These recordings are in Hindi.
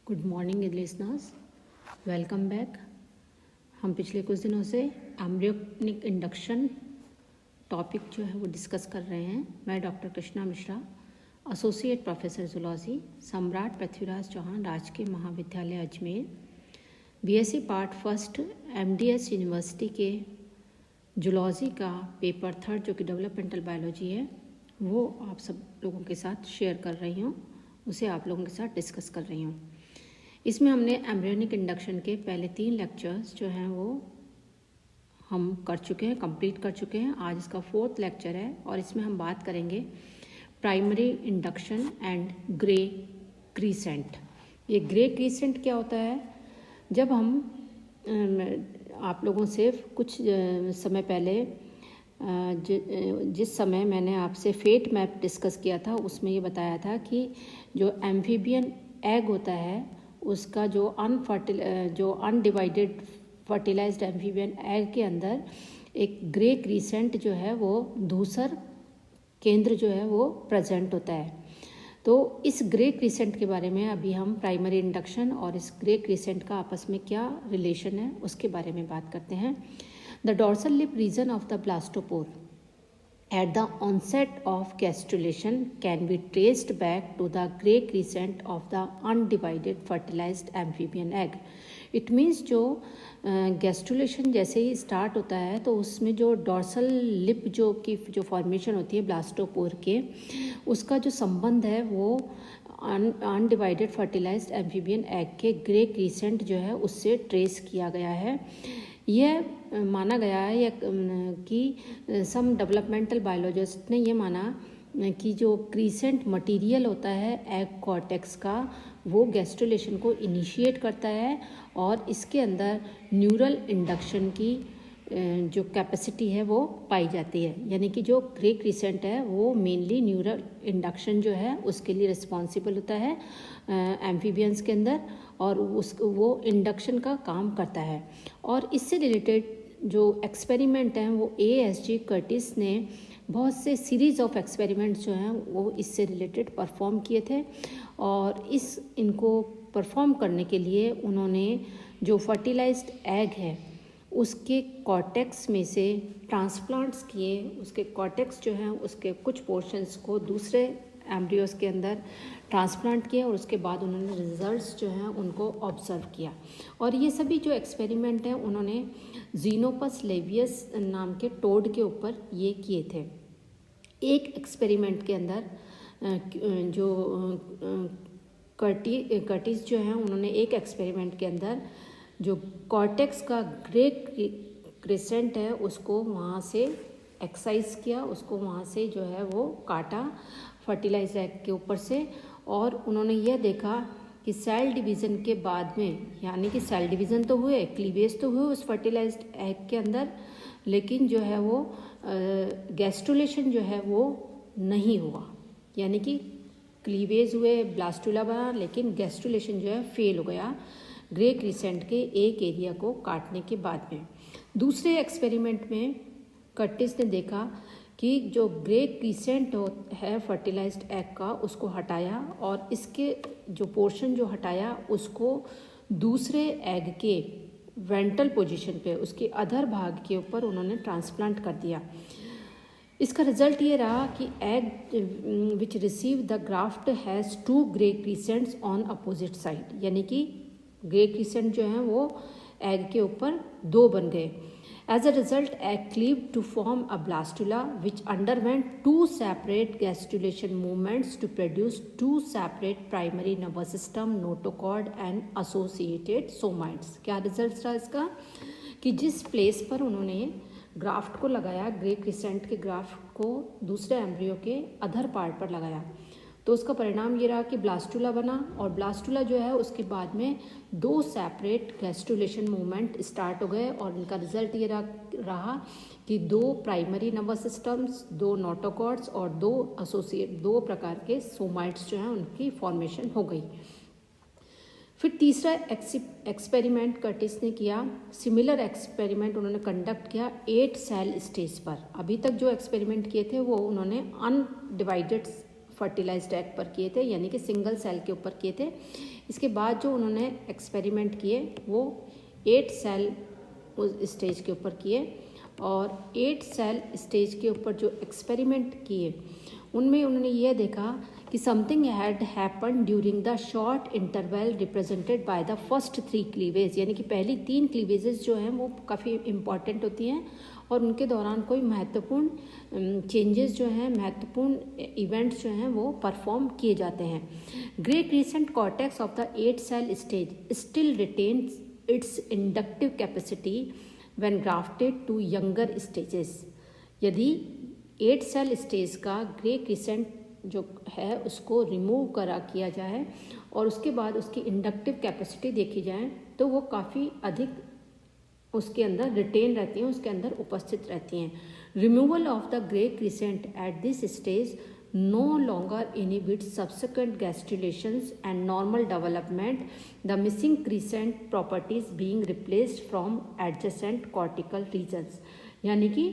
Good morning listeners, welcome back. हम पिछले कुछ दिनों से एम्ब्रियोनिक इंडक्शन टॉपिक जो है वो डिस्कस कर रहे हैं। मैं doctor Krishna Mishra, associate professor zoology, सम्राट पृथ्वीराज चौहान राजकीय महाविद्यालय Ajmer, BSc part first MDS university के जूलॉजी का पेपर थर्ड जो कि डेवलपमेंटल बायोलॉजी है वो आप सब लोगों के साथ शेयर कर रही हूँ, उसे आप लोगों के साथ डिस्कस कर रही हूँ। इसमें हमने एम्ब्रियोनिक इंडक्शन के पहले 3 लेक्चर्स जो हैं वो हम कर चुके हैं, कंप्लीट कर चुके हैं। आज इसका 4th लेक्चर है और इसमें हम बात करेंगे primary induction and grey crescent. ये ग्रे क्रीसेंट क्या होता है? जब हम आप लोगों से कुछ समय पहले जिस समय मैंने आपसे फेट मैप डिस्कस किया था उसमें ये बताया था कि जो एम्फीबियन एग होता है उसका जो अनडिवाइडेड फर्टिलाइज्ड एम्फीबियन एग के अंदर एक ग्रे क्रीसेंट जो है वो धूसर केंद्र जो है वो प्रेजेंट होता है। तो इस ग्रे क्रीसेंट के बारे में अभी हम प्राइमरी इंडक्शन और इस ग्रे क्रीसेंट का आपस में क्या रिलेशन है उसके बारे में बात करते हैं। The dorsal lip region of the blastopore at the onset of gastrulation can be traced back to the grey crescent of the undivided fertilized amphibian egg. It means जो गैस्ट्रुलेशन जैसे ही स्टार्ट होता है तो उसमें जो डॉर्सल लिप जो फॉर्मेशन होती है ब्लास्टोपोर के, उसका जो संबंध है वो अनडिवाइडेड फर्टिलाइज्ड एम्फीबियन एग के ग्रे क्रीसेंट जो है उससे ट्रेस किया गया है। यह माना गया है कि सम डेवलपमेंटल बायोलॉजिस्ट ने यह माना कि जो क्रीसेंट मटेरियल होता है एग कॉर्टेक्स का वो गैस्ट्रुलेशन को इनिशिएट करता है और इसके अंदर न्यूरल इंडक्शन की जो कैपेसिटी है वो पाई जाती है। यानी कि जो ग्रे क्रीसेंट है वो मेनली न्यूरल इंडक्शन जो है उसके लिए रिस्पॉन्सिबल होता है एम्फीबियंस के अंदर और वो इंडक्शन का काम करता है। और इससे रिलेटेड जो एक्सपेरिमेंट हैं वो ASG कर्टिस ने बहुत से सीरीज़ ऑफ एक्सपेरिमेंट्स जो हैं वो इससे रिलेटेड परफॉर्म किए थे और इनको परफॉर्म करने के लिए उन्होंने जो फर्टिलाइज्ड एग है उसके कॉर्टेक्स में से ट्रांसप्लांट्स किए। उसके कॉर्टेक्स जो हैं उसके कुछ पोर्शंस को दूसरे एम्ब्रियोस के अंदर ट्रांसप्लांट किया और उसके बाद उन्होंने रिजल्ट्स जो हैं उनको ऑब्जर्व किया। और ये सभी जो एक्सपेरिमेंट हैं उन्होंने जीनोपस लेवियस नाम के टोड के ऊपर ये किए थे। एक एक्सपेरिमेंट के अंदर जो कर्टिस जो हैं उन्होंने एक एक्सपेरिमेंट के अंदर जो कॉर्टेक्स का ग्रे क्रिसेंट है उसको वहाँ से एक्साइज किया, उसको वहाँ से जो है वो काटा फर्टिलाइज एग के ऊपर से, और उन्होंने यह देखा कि सेल डिवीज़न के बाद में, यानी कि सेल डिवीज़न तो हुए, क्लीवेज तो हुए उस फर्टिलाइज्ड एग के अंदर, लेकिन जो है वो गैस्ट्रुलेशन जो है वो नहीं हुआ। यानी कि क्लीवेज हुए, ब्लास्टुला बना, लेकिन गैस्ट्रुलेशन जो है फेल हो गया ग्रे क्रीसेंट के एक एरिया को काटने के बाद में। दूसरे एक्सपेरिमेंट में कर्टिस ने देखा कि जो ग्रे क्रीसेंट है फर्टिलाइज्ड एग का उसको हटाया और इसके जो पोर्शन जो हटाया उसको दूसरे एग के वेंट्रल पोजीशन पे, उसके अधर भाग के ऊपर उन्होंने ट्रांसप्लांट कर दिया। इसका रिजल्ट ये रहा कि egg which receive the graft has 2 grey crescents on opposite side. यानी कि ग्रे क्रीसेंट जो हैं वो एग के ऊपर 2 बन गए। As a result egg cleave to form a blastula which underwent 2 separate gastrulation movements to produce 2 separate primary nervous system, notochord and associated somites. क्या रिजल्ट रहा इसका कि जिस प्लेस पर उन्होंने ग्राफ्ट को लगाया, ग्रे क्रीसेंट के ग्राफ्ट को दूसरे एम्ब्रियो के अधर पार्ट पर लगाया, तो उसका परिणाम ये रहा कि ब्लास्टुला बना और ब्लास्टुला जो है उसके बाद में 2 सेपरेट गैस्ट्रुलेशन मूवमेंट स्टार्ट हो गए और इनका रिजल्ट ये रहा कि 2 प्राइमरी नर्वस सिस्टम्स, 2 नोटोकॉर्ड्स और 2 प्रकार के सोमाइट्स जो हैं उनकी फॉर्मेशन हो गई। फिर तीसरा एक्सपेरिमेंट कर्टिस ने किया। सिमिलर एक्सपेरिमेंट उन्होंने कंडक्ट किया 8 सेल स्टेज पर। अभी तक जो एक्सपेरिमेंट किए थे वो उन्होंने अनडिवाइडेड फर्टिलाइज्ड एग पर किए थे, यानी कि सिंगल सेल के ऊपर किए थे। इसके बाद जो उन्होंने एक्सपेरिमेंट किए वो 8 सेल उस स्टेज के ऊपर किए, और 8 सेल स्टेज के ऊपर जो एक्सपेरिमेंट किए उनमें उन्होंने ये देखा कि something had happen during the short interval represented by the first 3 cleavage, यानी कि पहली 3 क्लीवेजेस जो हैं वो काफ़ी इंपॉर्टेंट होती हैं और उनके दौरान कोई महत्वपूर्ण चेंजेस जो हैं, महत्वपूर्ण इवेंट्स जो हैं वो परफॉर्म किए जाते हैं। Grey crescent cortex of the 8 cell stage still retains its inductive capacity when grafted to younger stages. यदि 8 सेल स्टेज का ग्रे क्रिसेंट जो है उसको रिमूव किया जाए और उसके बाद उसकी इंडक्टिव कैपेसिटी देखी जाए तो वो काफ़ी अधिक उसके अंदर रिटेन रहती हैं, उसके अंदर उपस्थित रहती हैं। Removal of the grey crescent at this stage no longer inhibits subsequent gastrulations and normal development, the missing crescent properties being replaced from adjacent cortical regions। यानी कि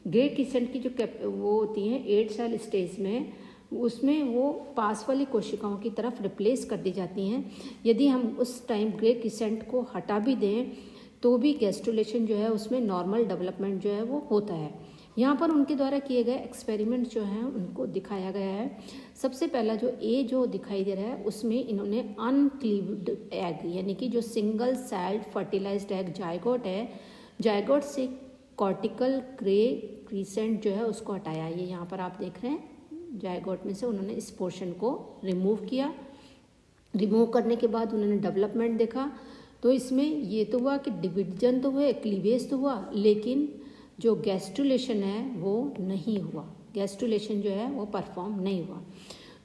ग्रे क्रिसेंट की जो वो होती हैं 8 सेल स्टेज में, उसमें वो पास वाली कोशिकाओं की तरफ रिप्लेस कर दी जाती हैं। यदि हम उस टाइम ग्रे क्रिसेंट को हटा भी दें तो भी गैस्ट्रुलेशन जो है उसमें नॉर्मल डेवलपमेंट जो है वो होता है। यहाँ पर उनके द्वारा किए गए एक्सपेरिमेंट जो हैं उनको दिखाया गया है। सबसे पहला जो ए जो दिखाई दे रहा है उसमें इन्होंने अनक्लीव्ड एग, यानी कि जो single celled fertilised egg zygote है, जायगोट से कॉर्टिकल ग्रे क्रिसेंट जो है उसको हटाया। ये यहाँ पर आप देख रहे हैं, जायगोट में से उन्होंने इस पोर्शन को रिमूव किया। रिमूव करने के बाद उन्होंने डेवलपमेंट देखा, तो इसमें ये तो हुआ कि डिवीजन तो हुए, क्लीवेज तो हुआ, लेकिन जो गैस्ट्रुलेशन है वो नहीं हुआ, गैस्ट्रुलेशन जो है वो परफॉर्म नहीं हुआ।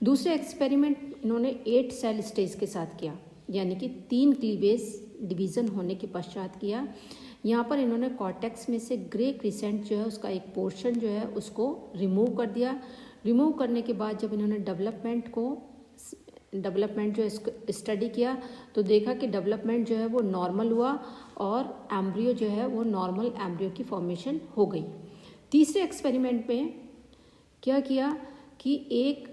दूसरे एक्सपेरिमेंट इन्होंने 8 सेल स्टेज के साथ किया, यानी कि 3 क्लीवेज डिवीज़न होने के पश्चात किया। यहाँ पर इन्होंने कॉर्टेक्स में से ग्रे क्रिसेंट जो है उसका एक पोर्शन जो है उसको रिमूव कर दिया। रिमूव करने के बाद जब इन्होंने डेवलपमेंट जो है स्टडी किया तो देखा कि डेवलपमेंट जो है वो नॉर्मल हुआ और एम्ब्रियो जो है वो नॉर्मल एम्ब्रियो की फॉर्मेशन हो गई। तीसरे एक्सपेरिमेंट में क्या किया कि एक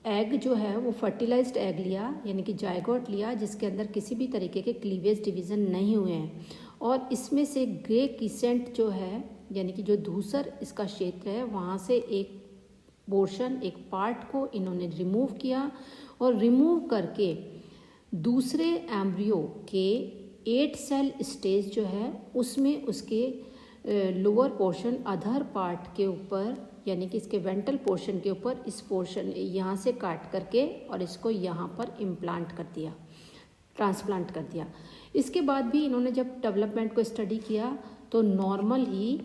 एग जो है वो फर्टिलाइज्ड एग लिया, यानी कि जायगोट लिया, जिसके अंदर किसी भी तरीके के क्लीवेज डिवीज़न नहीं हुए हैं, और इसमें से ग्रे क्रिसेंट जो है, यानी कि जो धूसर इसका क्षेत्र है, वहाँ से एक पोर्शन, एक पार्ट को इन्होंने रिमूव किया और रिमूव करके दूसरे एम्ब्रियो के 8 सेल स्टेज जो है उसमें उसके लोअर पोर्शन अधर पार्ट के ऊपर, यानी कि इसके वेंट्रल पोर्शन के ऊपर इस पोर्शन यहाँ से काट करके और इसको यहाँ पर इम्प्लांट कर दिया, ट्रांसप्लांट कर दिया। इसके बाद भी इन्होंने जब डेवलपमेंट को स्टडी किया तो नॉर्मल ही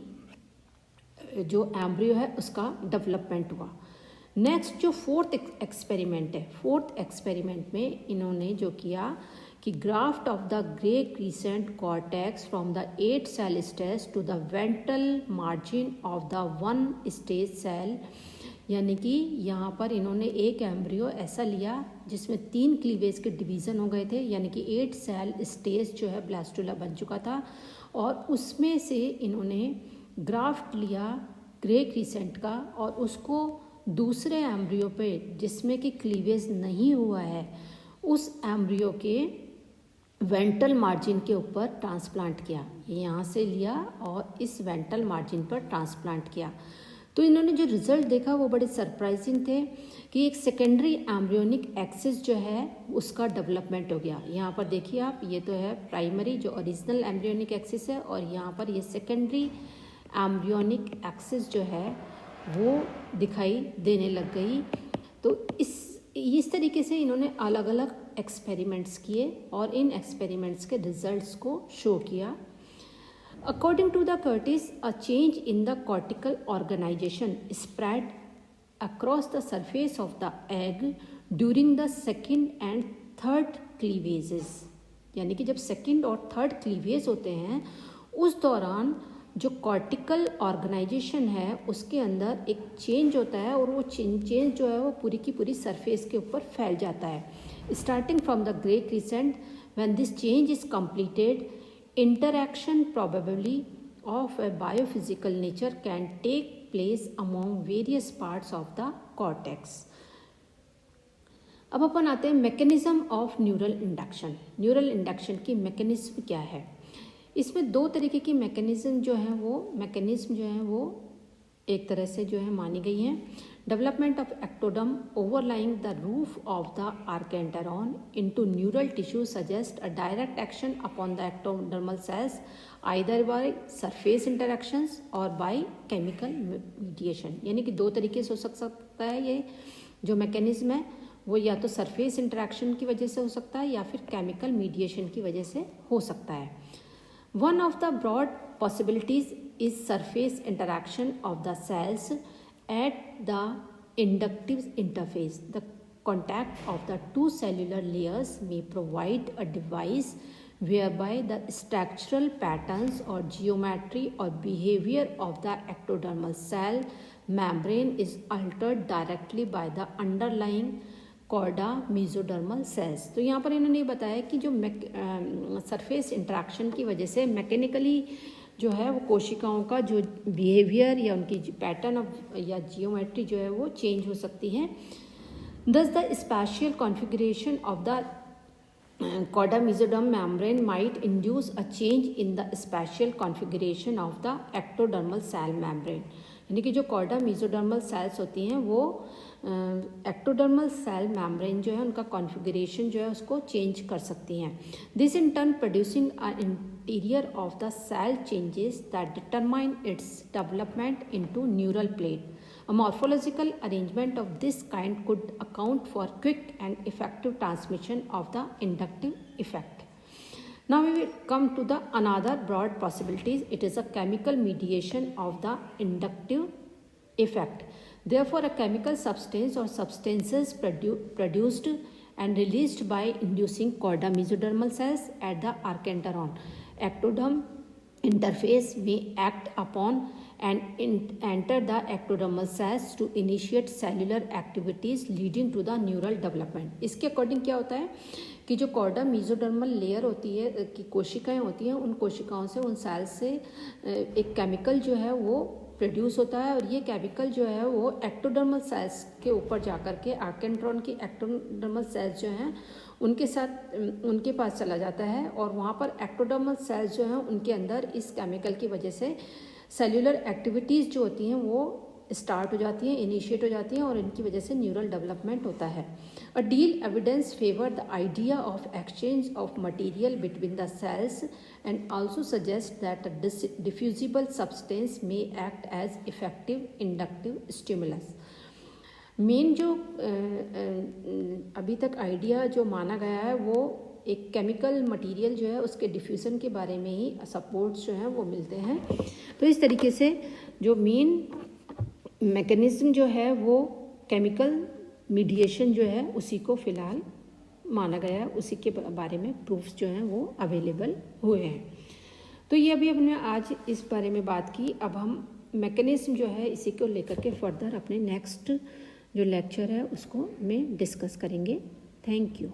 जो एम्ब्रियो है उसका डेवलपमेंट हुआ। नेक्स्ट जो फोर्थ एक्सपेरिमेंट है, फोर्थ एक्सपेरिमेंट में इन्होंने जो किया कि graft of the grey crescent cortex from the 8 cell stage to the ventral margin of the 1 stage cell, यानी कि यहाँ पर इन्होंने एक एम्ब्रियो ऐसा लिया जिसमें 3 क्लीवेज के डिवीज़न हो गए थे, यानी कि 8 सेल स्टेज जो है ब्लास्टुला बन चुका था, और उसमें से इन्होंने ग्राफ्ट लिया ग्रे क्रिसेंट का और उसको दूसरे एम्ब्रियो पे जिसमें कि क्लीवेज नहीं हुआ है उस एम्ब्रियो के वेंट्रल मार्जिन के ऊपर ट्रांसप्लांट किया। यहाँ से लिया और इस वेंट्रल मार्जिन पर ट्रांसप्लांट किया। तो इन्होंने जो रिजल्ट देखा वो बड़े सरप्राइजिंग थे कि एक सेकेंडरी एम्ब्रियोनिक एक्सिस जो है उसका डेवलपमेंट हो गया। यहाँ पर देखिए आप, ये तो है प्राइमरी जो ओरिजिनल एम्ब्रियोनिक एक्सिस है, और यहाँ पर ये सेकेंडरी एम्ब्रियोनिक एक्सिस जो है वो दिखाई देने लग गई। तो इस तरीके से इन्होंने अलग अलग एक्सपेरिमेंट्स किए और इन एक्सपेरिमेंट्स के रिजल्ट्स को शो किया। According to the Curtis, a change in the cortical organization spread across the surface of the egg during the second and third cleavages, यानी कि जब सेकेंड और थर्ड क्लीवेज होते हैं उस दौरान जो कॉर्टिकल ऑर्गेनाइजेशन है उसके अंदर एक चेंज होता है, और वो चेंज जो है वो पूरी की पूरी सरफेस के ऊपर फैल जाता है। Starting from the grey crescent, when this change is completed, interaction probably of a biophysical nature can take place among various parts of the cortex. अब अपन आते हैं mechanism of neural induction. Neural induction की मैकेनिज्म क्या है? इसमें दो तरीके की मैकेनिज्म जो है वो एक तरह से जो है मानी गई हैं। Development of ectoderm overlying the roof of the archenteron into neural tissue suggest a direct action upon the ectodermal cells either by surface interactions और बाय केमिकल मीडिएशन। यानी कि दो तरीके से हो सकता है ये जो मैकेनिज्म है वो या तो सरफेस इंटरेक्शन की वजह से हो सकता है या फिर केमिकल मीडिएशन की वजह से हो सकता है। One of the broad possibilities is surface interaction of the cells at the inductive interface. The contact of the two cellular layers may provide a device whereby the structural patterns or geometry or behavior of the ectodermal cell membrane is altered directly by the underlying chorda mesodermal cells. तो यहाँ पर इन्होंने बताया कि जो सरफेस इंटरेक्शन की वजह से मैकेनिकली जो है वो कोशिकाओं का जो बिहेवियर या उनकी पैटर्न ऑफ या जियोमेट्री जो है वो चेंज हो सकती है। Thus, the spatial configuration of the chorda mesoderm membrane might induce a change in the spatial configuration of the ectodermal cell membrane। यानी कि जो कॉर्डा मेसोडर्मल सेल्स होती हैं वो एक्टोडर्मल सेल मेम्ब्रेन जो है उनका कॉन्फ़िगरेशन जो है उसको चेंज कर सकती हैं। This in turn producing a interior of the cell changes that determine its development into neural plate. A morphological arrangement of this kind could account for quick and effective transmission of the inductive effect. Now we will come to the another broad possibilities. It is a chemical mediation of the inductive effect. Therefore, a chemical substance or substances produced and released by inducing chorda mesodermal cells at the archenteron ectoderm interface may act upon and enter the ectodermal cells to initiate cellular activities leading to the neural development। इसके अकॉर्डिंग क्या होता है कि जो कॉर्डा मेसोडर्मल लेयर होती है की कोशिकाएं होती हैं उन कोशिकाओं से उन सेल्स से एक केमिकल जो है वो प्रोड्यूस होता है और ये केमिकल जो है वो एक्टोडर्मल सेल्स के ऊपर जाकर के आर्केंट्रॉन की एक्टोडर्मल सेल्स जो हैं उनके साथ उनके पास चला जाता है और वहाँ पर एक्टोडर्मल सेल्स जो हैं उनके अंदर इस केमिकल की वजह से सेल्यूलर एक्टिविटीज़ जो होती हैं वो स्टार्ट हो जाती हैं, इनिशिएट हो जाती हैं और इनकी वजह से न्यूरल डेवलपमेंट होता है। A deal evidence favour the idea of exchange of material between the cells and also suggest that a diffusible substance may act as effective inductive stimulus. Main जो अभी तक आइडिया जो माना गया है वो एक केमिकल मटेरियल जो है उसके डिफ्यूज़न के बारे में ही सपोर्ट्स जो हैं वो मिलते हैं। तो इस तरीके से जो मेन मैकेनिज्म जो है वो केमिकल मीडिएशन जो है उसी को फ़िलहाल माना गया है, उसी के बारे में प्रूफ्स जो हैं वो अवेलेबल हुए हैं। तो ये अभी हमने आज इस बारे में बात की। अब हम मैकेनिज्म जो है इसी को लेकर के फर्दर अपने नेक्स्ट जो लेक्चर है उसको में डिस्कस करेंगे। Thank you.